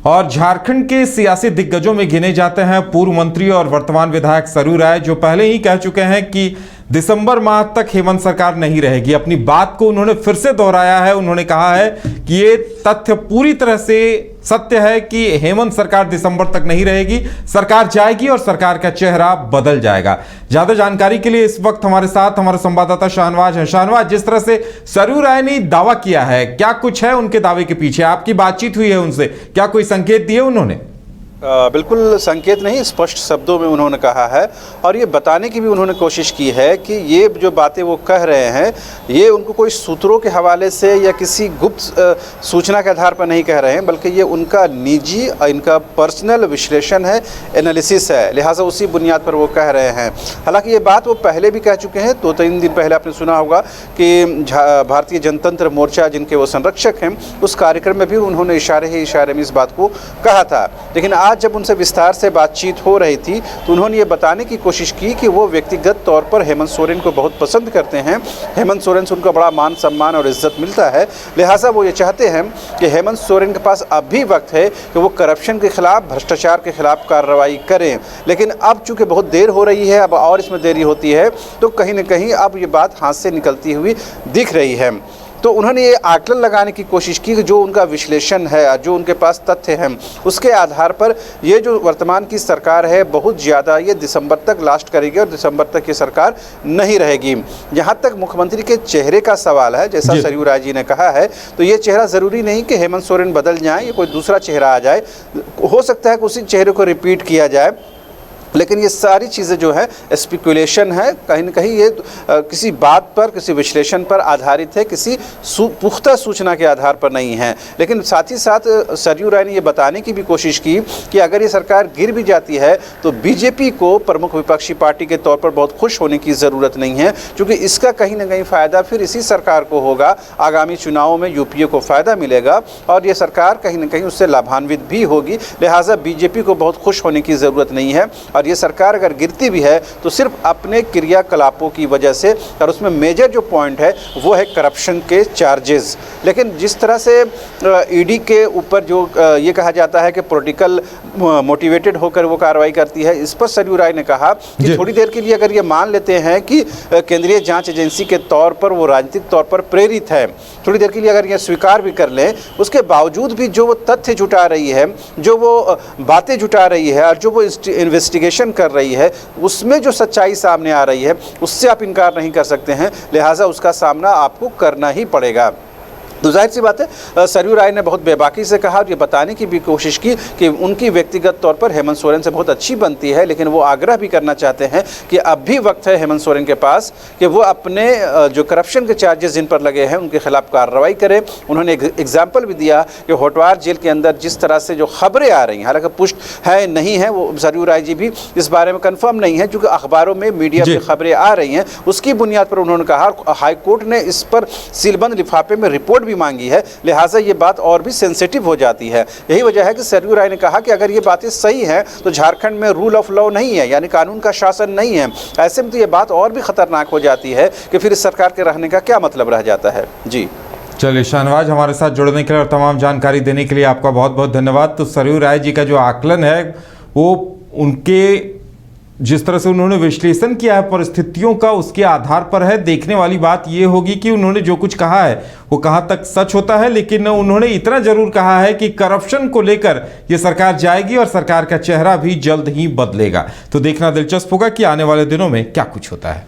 और झारखंड के सियासी दिग्गजों में गिने जाते हैं पूर्व मंत्री और वर्तमान विधायक सरयू राय, जो पहले ही कह चुके हैं कि दिसंबर माह तक हेमंत सरकार नहीं रहेगी। अपनी बात को उन्होंने फिर से दोहराया है। उन्होंने कहा है कि ये तथ्य पूरी तरह से सत्य है कि हेमंत सरकार दिसंबर तक नहीं रहेगी, सरकार जाएगी और सरकार का चेहरा बदल जाएगा। ज्यादा जानकारी के लिए इस वक्त हमारे साथ हमारे संवाददाता शाहनवाज हैं। शाहनवाज, जिस तरह से सरयू राय ने दावा किया है, क्या कुछ है उनके दावे के पीछे? आपकी बातचीत हुई है उनसे, क्या कोई संकेत दिए उन्होंने? बिल्कुल संकेत नहीं, स्पष्ट शब्दों में उन्होंने कहा है और ये बताने की भी उन्होंने कोशिश की है कि ये जो बातें वो कह रहे हैं ये उनको कोई सूत्रों के हवाले से या किसी गुप्त सूचना के आधार पर नहीं कह रहे हैं, बल्कि ये उनका निजी इनका पर्सनल विश्लेषण है, एनालिसिस है, लिहाजा उसी बुनियाद पर वो कह रहे हैं। हालांकि ये बात वो पहले भी कह चुके हैं। 2-3 दिन पहले आपने सुना होगा कि भारतीय जनतंत्र मोर्चा जिनके वो संरक्षक हैं, उस कार्यक्रम में भी उन्होंने इशारे ही इशारे में इस बात को कहा था। लेकिन आज जब उनसे विस्तार से बातचीत हो रही थी तो उन्होंने ये बताने की कोशिश की कि वो व्यक्तिगत तौर पर हेमंत सोरेन को बहुत पसंद करते हैं। हेमंत सोरेन से उनका बड़ा मान सम्मान और इज्जत मिलता है, लिहाजा वो ये चाहते हैं कि हेमंत सोरेन के पास अब भी वक्त है कि वो करप्शन के खिलाफ, भ्रष्टाचार के खिलाफ कार्रवाई करें। लेकिन अब चूँकि बहुत देर हो रही है, अब और इसमें देरी होती है, तो कहीं ना कहीं अब ये बात हाथ से निकलती हुई दिख रही है। तो उन्होंने ये आकलन लगाने की कोशिश की कि जो उनका विश्लेषण है, जो उनके पास तथ्य हैं, उसके आधार पर ये जो वर्तमान की सरकार है बहुत ज़्यादा ये दिसंबर तक लास्ट करेगी और दिसंबर तक ये सरकार नहीं रहेगी। जहाँ तक मुख्यमंत्री के चेहरे का सवाल है, जैसा सरयू राय जी ने कहा है, तो ये चेहरा ज़रूरी नहीं कि हेमंत सोरेन बदल जाए, ये कोई दूसरा चेहरा आ जाए। हो सकता है कि उसी चेहरे को रिपीट किया जाए, लेकिन ये सारी चीज़ें जो है स्पेकुलेशन है, कहीं ना कहीं ये किसी बात पर, किसी विश्लेषण पर आधारित है, किसी पुख्ता सूचना के आधार पर नहीं है। लेकिन साथ ही साथ सरयू राय ने ये बताने की भी कोशिश की कि अगर ये सरकार गिर भी जाती है तो बीजेपी को प्रमुख विपक्षी पार्टी के तौर पर बहुत खुश होने की ज़रूरत नहीं है, क्योंकि इसका कहीं ना कहीं फ़ायदा फिर इसी सरकार को होगा। आगामी चुनावों में यूपीए को फ़ायदा मिलेगा और ये सरकार कहीं ना कहीं उससे लाभान्वित भी होगी। लिहाजा बीजेपी को बहुत खुश होने की ज़रूरत नहीं है और ये सरकार अगर गिरती भी है तो सिर्फ अपने क्रियाकलापों की वजह से, और उसमें मेजर जो पॉइंट है वो है करप्शन के चार्जेस। लेकिन जिस तरह से ईडी के ऊपर जो ये कहा जाता है कि पॉलिटिकल मोटिवेटेड होकर वो कार्रवाई करती है, इस पर सरयू राय ने कहा कि थोड़ी देर के लिए अगर ये मान लेते हैं कि केंद्रीय जांच एजेंसी के तौर पर वो राजनीतिक तौर पर प्रेरित है, थोड़ी देर के लिए अगर ये स्वीकार भी कर लें, उसके बावजूद भी जो वो तथ्य जुटा रही है, जो वो बातें जुटा रही है और जो वो इन्वेस्टिगेशन कर रही है, उसमें जो सच्चाई सामने आ रही है उससे आप इनकार नहीं कर सकते हैं। लिहाजा उसका सामना आपको करना ही पड़ेगा। तो जाहिर सी बात है सरयू राय ने बहुत बेबाकी से कहा और ये बताने की भी कोशिश की कि उनकी व्यक्तिगत तौर पर हेमंत सोरेन से बहुत अच्छी बनती है, लेकिन वो आग्रह भी करना चाहते हैं कि अब भी वक्त है हेमंत सोरेन के पास कि वो अपने जो करप्शन के चार्जेस जिन पर लगे हैं उनके खिलाफ कार्रवाई करें। उन्होंने एक एग्जाम्पल भी दिया कि होटवार जेल के अंदर जिस तरह से जो खबरें आ रही हैं, हालांकि पुष्ट है नहीं है, वो सरयू राय जी भी इस बारे में कन्फर्म नहीं है, क्योंकि अखबारों में मीडिया में खबरें आ रही हैं, उसकी बुनियाद पर उन्होंने कहा हाईकोर्ट ने इस पर सीलबंद लिफाफे में रिपोर्ट भी मांगी है, लिहाजा ये बात और भी सेंसिटिव हो जाती है। यही वजह है कि सरयू राय ने कहा कि अगर ये बातें सही हैं तो झारखंड में रूल ऑफ लॉ नहीं है, यानी कानून का शासन नहीं है। ऐसे में तो ये बात और भी खतरनाक हो जाती है कि फिर इस सरकार के रहने का क्या मतलब रह जाता है। जी चलिए शाहनवाज, हमारे साथ जुड़ने के लिए और तमाम जानकारी देने के लिए आपका बहुत बहुत धन्यवाद। तो सरयू राय जी का जो आकलन है वो उनके जिस तरह से उन्होंने विश्लेषण किया है परिस्थितियों का, उसके आधार पर है। देखने वाली बात यह होगी कि उन्होंने जो कुछ कहा है वो कहां तक सच होता है, लेकिन उन्होंने इतना जरूर कहा है कि करप्शन को लेकर ये सरकार जाएगी और सरकार का चेहरा भी जल्द ही बदलेगा। तो देखना दिलचस्प होगा कि आने वाले दिनों में क्या कुछ होता है।